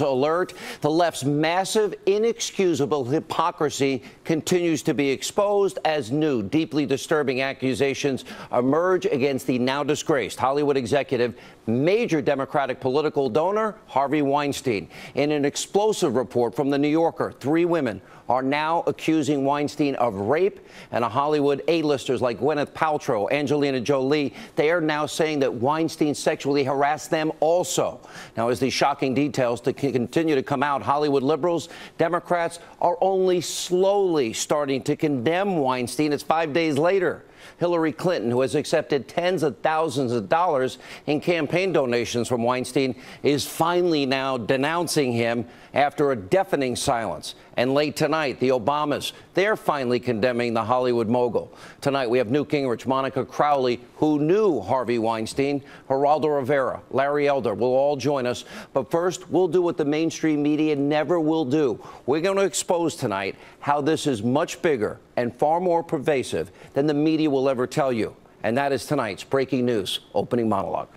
Alert. The left's massive, inexcusable hypocrisy continues to be exposed as new, deeply disturbing accusations emerge against the now disgraced Hollywood executive, major Democratic political donor, Harvey Weinstein. In an explosive report from The New Yorker, 3 women are now accusing Weinstein of rape, and Hollywood A-listers like Gwyneth Paltrow, Angelina Jolie, they are now saying that Weinstein sexually harassed them also. Now, as these shocking details continue to come out, Hollywood liberals, Democrats are only slowly starting to condemn Weinstein. It's 5 days later. Hillary Clinton, who has accepted tens of thousands of dollars in campaign donations from Weinstein, is finally now denouncing him after a deafening silence. And late tonight, the Obamas, they're finally condemning the Hollywood mogul. Tonight, we have Newt Gingrich, Monica Crowley, who knew Harvey Weinstein, Geraldo Rivera, Larry Elder will all join us. But first, we'll do what the mainstream media never will do. We're going to expose tonight how this is much bigger and far more pervasive than the media will ever tell you. And that is tonight's breaking news opening monologue.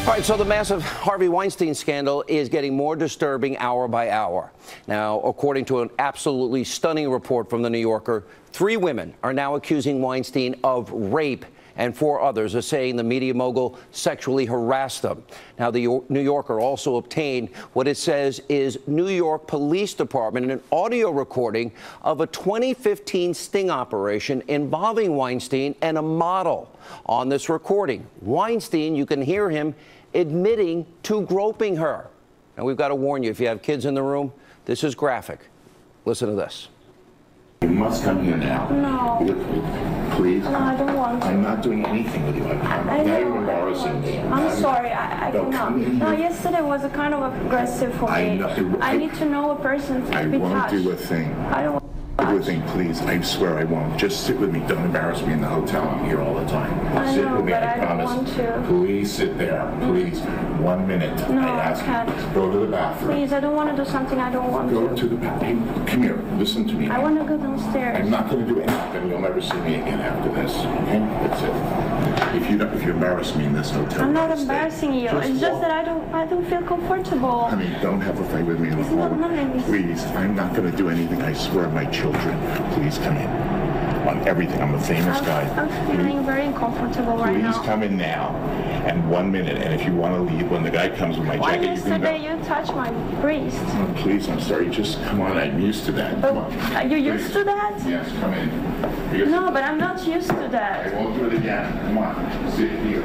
All right, so the massive Harvey Weinstein scandal is getting more disturbing hour by hour. Now, according to an absolutely stunning report from The New Yorker, 3 women are now accusing Weinstein of rape, and 4 others are saying the media mogul sexually harassed them. Now, the New Yorker also obtained what it says is New York Police Department, an audio recording of a 2015 sting operation involving Weinstein and a model. On this recording, Weinstein, you can hear him admitting to groping her. And we've got to warn you, if you have kids in the room, this is graphic. Listen to this. You must come here now. No. Please. No, I don't want to. I'm not doing anything with you. Now you're embarrassing me. I'm sorry. I cannot. No, yesterday was a kind of aggressive for me. I need to know a person to be touched. I won't do a thing. I don't want to. Do a thing, please. I swear I won't. Just sit with me. Don't embarrass me in the hotel. I'm here all the time. I Sit know, with me. but I I don't promise. want to. Please sit there. Please. 1 minute. No, I ask I can't. you. Go to the bathroom. Please, I don't want to do something I don't want Go to the bathroom. Come here. Listen to me. I want to go downstairs. I'm not going to do anything. You'll never see me again after this. Okay? That's it. If you embarrass me in this hotel, I'm not embarrassing you. It's just that I don't feel comfortable. I mean, don't have a fight with me in the It's hall. not nice. Please, I'm not going to do anything. I swear, my children. Please come in. On everything. I'm a famous guy. I'm feeling very uncomfortable right now. Please come in now. And 1 minute. And if you want to leave, when the guy comes with my Why jacket, you can go. yesterday you touched my breast? Oh, please, I'm sorry. Just come on. I'm used to that. Come on. Are you used to that? Yes, come in. Because No, but I'm not used to I that. won't do it again. Come on. Sit here.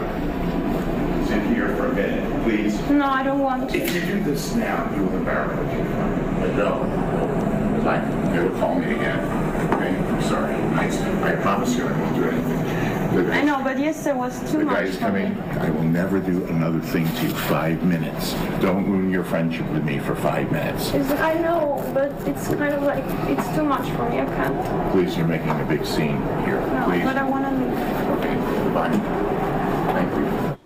Sit here for a minute, please. No, I don't want to. If you do this now, you will embarrass me. But no. Like, never call me again. Okay? I'm sorry. I promise you I won't do anything. I know, but yesterday was too The much guy's for coming. me. I will never do another thing to you. 5 minutes. Don't ruin your friendship with me for 5 minutes. I know, but it's kind of like, it's too much for me. I can't. Please, you're making a big scene here. No, Please. but I want to leave. Okay, bye. Thank you.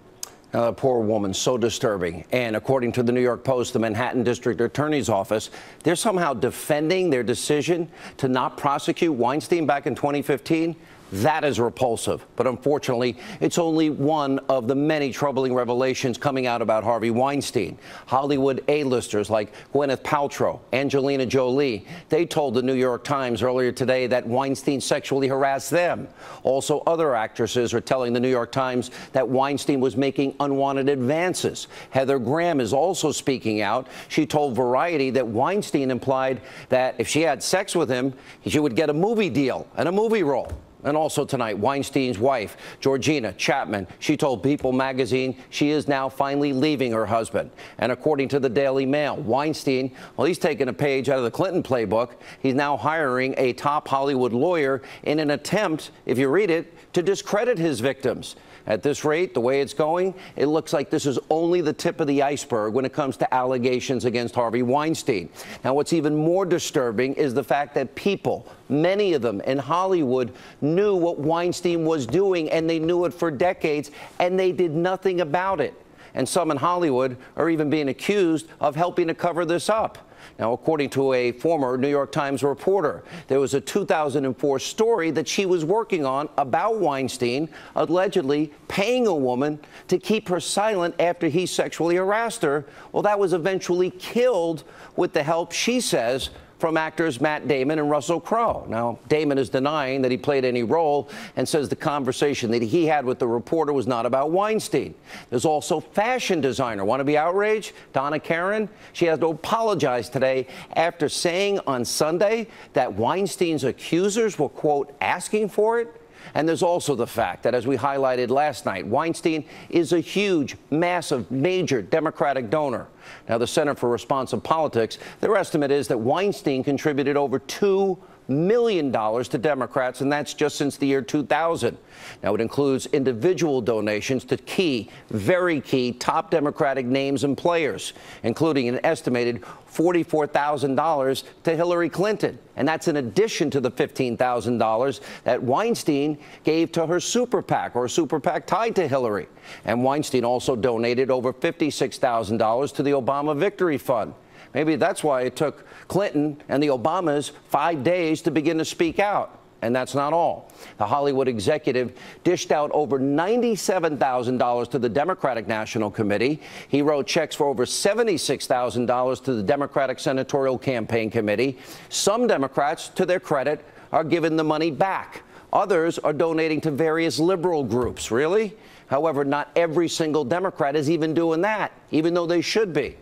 Now, that poor woman, so disturbing. And according to the New York Post, the Manhattan District Attorney's Office, they're somehow defending their decision to not prosecute Weinstein back in 2015. That is repulsive. But unfortunately, it's only one of the many troubling revelations coming out about Harvey Weinstein. Hollywood A-listers like Gwyneth Paltrow, Angelina Jolie, they told the New York Times earlier today that Weinstein sexually harassed them. Also, other actresses are telling the New York Times that Weinstein was making unwanted advances. Heather Graham is also speaking out. She told Variety that Weinstein implied that if she had sex with him, she would get a movie deal and a movie role. And also tonight, Weinstein's wife, Georgina Chapman, she told People magazine she is now finally leaving her husband. And according to the Daily Mail, Weinstein, well, he's taken a page out of the Clinton playbook. He's now hiring a top Hollywood lawyer in an attempt, if you read it, to discredit his victims. At this rate, the way it's going, it looks like this is only the tip of the iceberg when it comes to allegations against Harvey Weinstein. Now, what's even more disturbing is the fact that people, many of them in Hollywood, knew what Weinstein was doing, and they knew it for decades, and they did nothing about it. and some in Hollywood are even being accused of helping to cover this up. Now, according to a former New York Times reporter, there was a 2004 story that she was working on about Weinstein allegedly paying a woman to keep her silent after he sexually harassed her. Well, that was eventually killed with the help, she says, from actors Matt Damon and Russell Crowe. Now, Damon is denying that he played any role and says the conversation that he had with the reporter was not about Weinstein. There's also fashion designer. Want to be outraged? Donna Karan. She has to apologize today after saying on Sunday that Weinstein's accusers were, quote, asking for it. And there's also the fact that, as we highlighted last night, Weinstein is a huge, massive, major Democratic donor. Now, the Center for Responsive Politics, their estimate is that Weinstein contributed over $2 million to Democrats, and that's just since the year 2000. Now, it includes individual donations to key, very key, top Democratic names and players, including an estimated $44,000 to Hillary Clinton. And that's in addition to the $15,000 that Weinstein gave to her super PAC, or a super PAC tied to Hillary. And Weinstein also donated over $56,000 to the Obama Victory Fund. Maybe that's why it took Clinton and the Obamas 5 days to begin to speak out. And that's not all. The Hollywood executive dished out over $97,000 to the Democratic National Committee. He wrote checks for over $76,000 to the Democratic Senatorial Campaign Committee. Some Democrats, to their credit, are giving the money back. Others are donating to various liberal groups. Really? However, not every single Democrat is even doing that, even though they should be.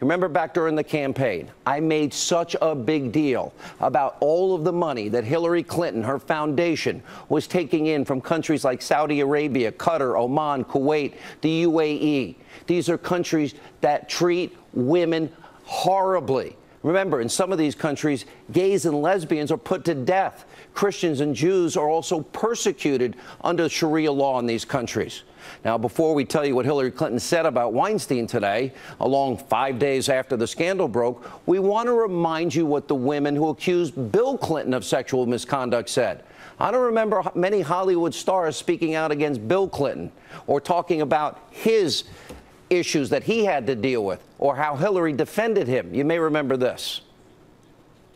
Remember back during the campaign, I made such a big deal about all of the money that Hillary Clinton, her foundation, was taking in from countries like Saudi Arabia, Qatar, Oman, Kuwait, the UAE. These are countries that treat women horribly. Remember, in some of these countries, gays and lesbians are put to death. Christians and Jews are also persecuted under Sharia law in these countries. Now, before we tell you what Hillary Clinton said about Weinstein today, along 5 days after the scandal broke, we want to remind you what the women who accused Bill Clinton of sexual misconduct said. I don't remember many Hollywood stars speaking out against Bill Clinton or talking about his issues that he had to deal with or how Hillary defended him. You may remember this.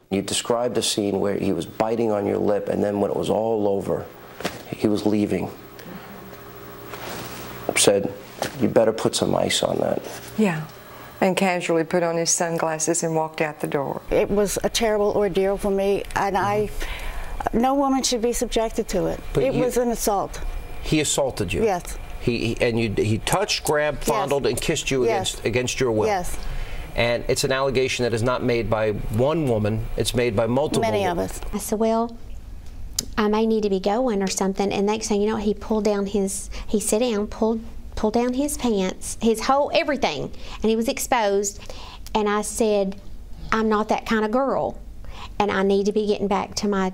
You described a scene where he was biting on your lip, and then when it was all over, he was leaving. Said, you better put some ice on that. Yeah, and casually put on his sunglasses and walked out the door. It was a terrible ordeal for me, and no woman should be subjected to it. But it was an assault. He assaulted you? Yes. He touched, grabbed, fondled, and kissed you against your will? Yes. And it's an allegation that is not made by one woman, it's made by multiple Many women. of us. I said, well, I may need to be going or something. And next thing you know, he pulled down he sat down, pulled down his pants, his whole everything, and he was exposed. And I said, I'm not that kind of girl, and I need to be getting back to my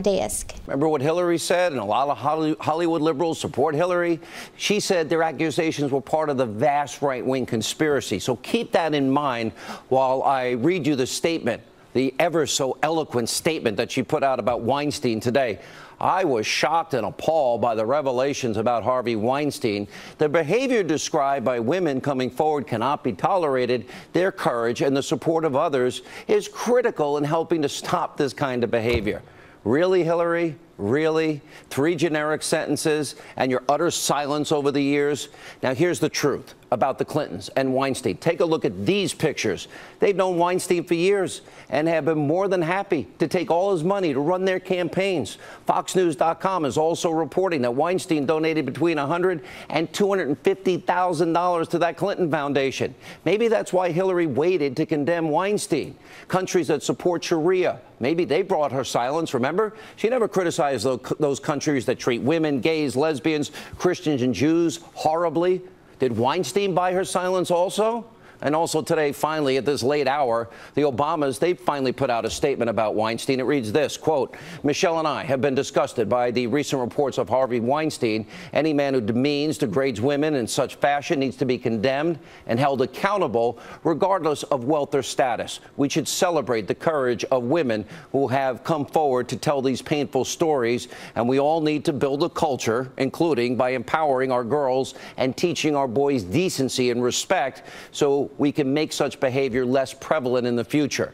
desk. Remember what Hillary said, and a lot of Hollywood liberals support Hillary. She said their accusations were part of the vast right-wing conspiracy. So keep that in mind while I read you the statement, the ever so eloquent statement that she put out about Weinstein today. I was shocked and appalled by the revelations about Harvey Weinstein. The behavior described by women coming forward cannot be tolerated. Their courage and the support of others is critical in helping to stop this kind of behavior. Really, Hillary? Really? 3 generic sentences and your utter silence over the years? Now, here's the truth about the Clintons and Weinstein. Take a look at these pictures. They've known Weinstein for years and have been more than happy to take all his money to run their campaigns. FoxNews.com is also reporting that Weinstein donated between $100,000 and $250,000 to that Clinton Foundation. Maybe that's why Hillary waited to condemn Weinstein. Countries that support Sharia, maybe they brought her silence. Remember, she never criticized those countries that treat women, gays, lesbians, Christians, and Jews horribly. Did Weinstein buy her silence also? And also today, finally, at this late hour, the Obamas, they finally put out a statement about Weinstein. It reads this, quote, Michelle and I have been disgusted by the recent reports of Harvey Weinstein. Any man who demeans, degrades women in such fashion needs to be condemned and held accountable regardless of wealth or status. We should celebrate the courage of women who have come forward to tell these painful stories. And we all need to build a culture, including by empowering our girls and teaching our boys decency and respect, so we can make such behavior less prevalent in the future.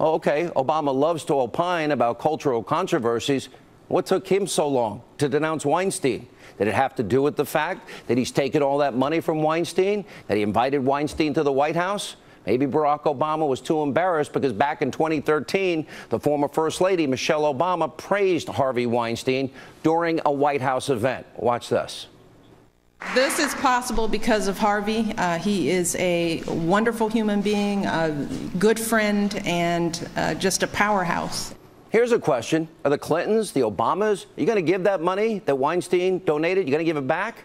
Okay, Obama loves to opine about cultural controversies. What took him so long to denounce Weinstein? Did it have to do with the fact that he's taken all that money from Weinstein, that he invited Weinstein to the White House? Maybe Barack Obama was too embarrassed because back in 2013, the former First Lady, Michelle Obama, praised Harvey Weinstein during a White House event. Watch this. This is possible because of Harvey. He is a wonderful human being, a good friend, and just a powerhouse. Here's a question. Are the Clintons, the Obamas, are you going to give that money that Weinstein donated? You going to give it back?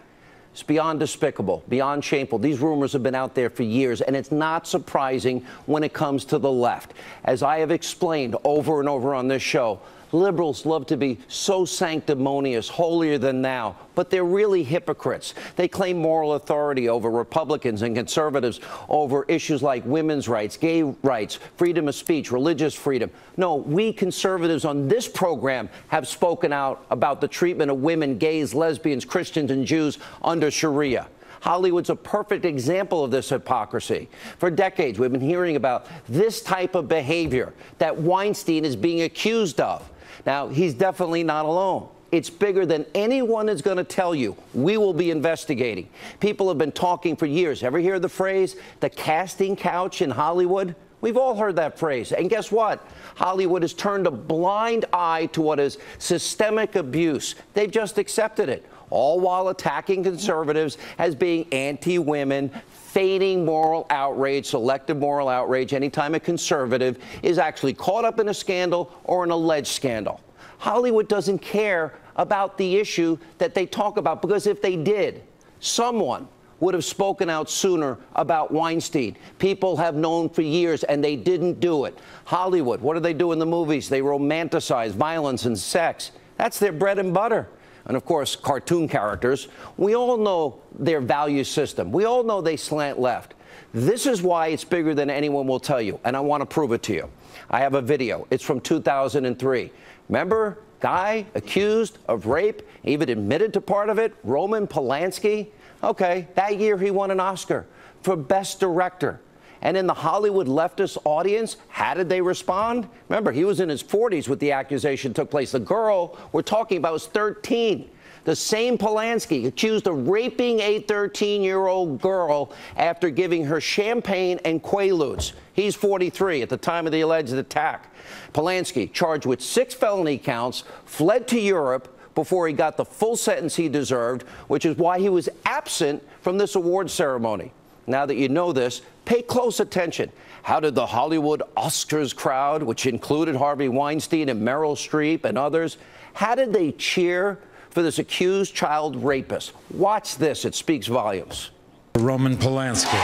It's beyond despicable, beyond shameful. These rumors have been out there for years, and it's not surprising when it comes to the left. As I have explained over and over on this show, liberals love to be so sanctimonious, holier than thou, but they're really hypocrites. They claim moral authority over Republicans and conservatives over issues like women's rights, gay rights, freedom of speech, religious freedom. No, we conservatives on this program have spoken out about the treatment of women, gays, lesbians, Christians, and Jews under Sharia. Hollywood's a perfect example of this hypocrisy. For decades, we've been hearing about this type of behavior that Weinstein is being accused of. Now, he's definitely not alone. It's bigger than anyone is going to tell you. We will be investigating. People have been talking for years. Ever hear the phrase, the casting couch in Hollywood? We've all heard that phrase. And guess what? Hollywood has turned a blind eye to what is systemic abuse. They've just accepted it, all while attacking conservatives as being anti-women, feigning moral outrage, selective moral outrage, anytime a conservative is actually caught up in a scandal or an alleged scandal. Hollywood doesn't care about the issue that they talk about, because if they did, someone would have spoken out sooner about Weinstein. People have known for years, and they didn't do it. Hollywood, what do they do in the movies? They romanticize violence and sex. That's their bread and butter. And, of course, cartoon characters. We all know their value system. We all know they slant left. This is why it's bigger than anyone will tell you, and I want to prove it to you. I have a video. It's from 2003. Remember, guy accused of rape, even admitted to part of it, Roman Polanski? Okay, that year he won an Oscar for Best Director. And in the Hollywood leftist audience, how did they respond? Remember, he was in his 40s when the accusation took place. The girl we're talking about was 13. The same Polanski accused of raping a 13-year-old girl after giving her champagne and Quaaludes. He's 43 at the time of the alleged attack. Polanski, charged with 6 felony counts, fled to Europe before he got the full sentence he deserved, which is why he was absent from this award ceremony. Now that you know this, pay close attention. How did the Hollywood Oscars crowd, which included Harvey Weinstein and Meryl Streep and others, how did they cheer for this accused child rapist? Watch this. It speaks volumes. Roman Polanski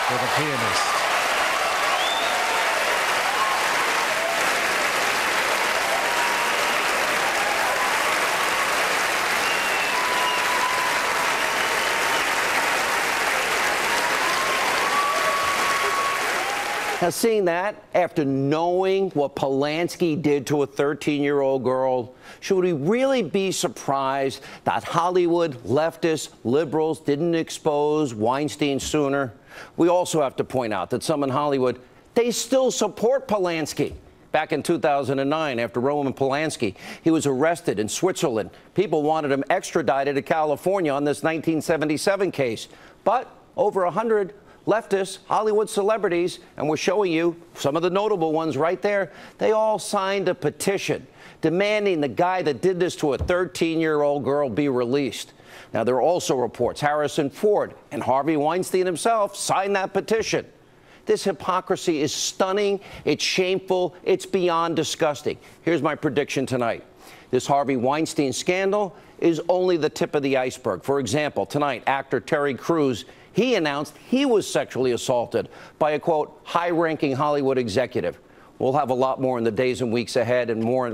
for the pianist. Now, seeing that, after knowing what Polanski did to a 13-year-old girl, should we really be surprised that Hollywood leftists, liberals didn't expose Weinstein sooner? We also have to point out that some in Hollywood, they still support Polanski. Back in 2009, after Roman Polanski, he was arrested in Switzerland. People wanted him extradited to California on this 1977 case. But over 100 leftists, Hollywood celebrities, and we're showing you some of the notable ones right there, they all signed a petition demanding the guy that did this to a 13-year-old girl be released. Now, there are also reports Harrison Ford and Harvey Weinstein himself signed that petition. This hypocrisy is stunning, it's shameful, it's beyond disgusting. Here's my prediction tonight. This Harvey Weinstein scandal is only the tip of the iceberg. For example, tonight, actor Terry Crews, he announced he was sexually assaulted by a, quote, high-ranking Hollywood executive. We'll have a lot more in the days and weeks ahead, and more